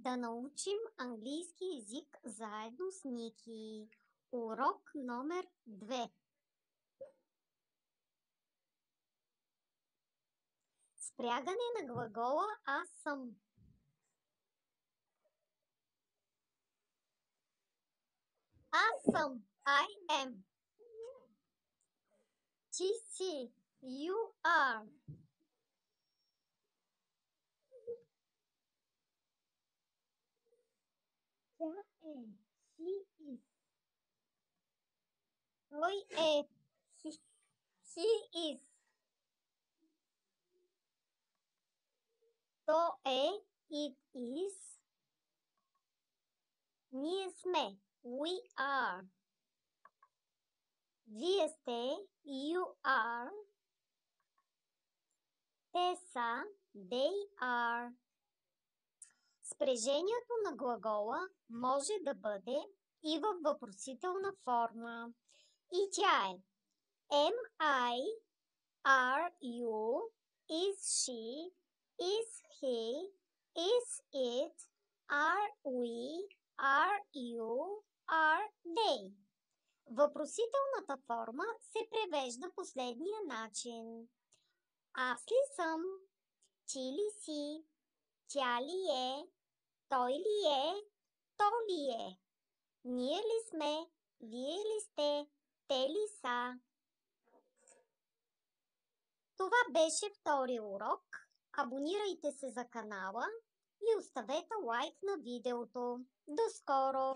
да научим английски език заедно с Ники. Урок номер 2. Спрягане на глагола аз съм. Аз съм. I am. Ти си. You are. Тя е. She is. Той е. He is. То е. It is. Ние сме. We are. Вие сте. You are. Те са. They are. Спрежението на глагола може да бъде и във въпросителна форма. И тя е Am I, are you, is she, is he, is it, are we, are you, are they. Въпросителната форма се превежда последния начин. Аз ли съм? Ти ли си? Тя ли е? Той ли е? То ли е? Ние ли сме? Вие ли сте? Те ли са? Това беше втори урок. Абонирайте се за канала и оставете лайк на видеото. До скоро!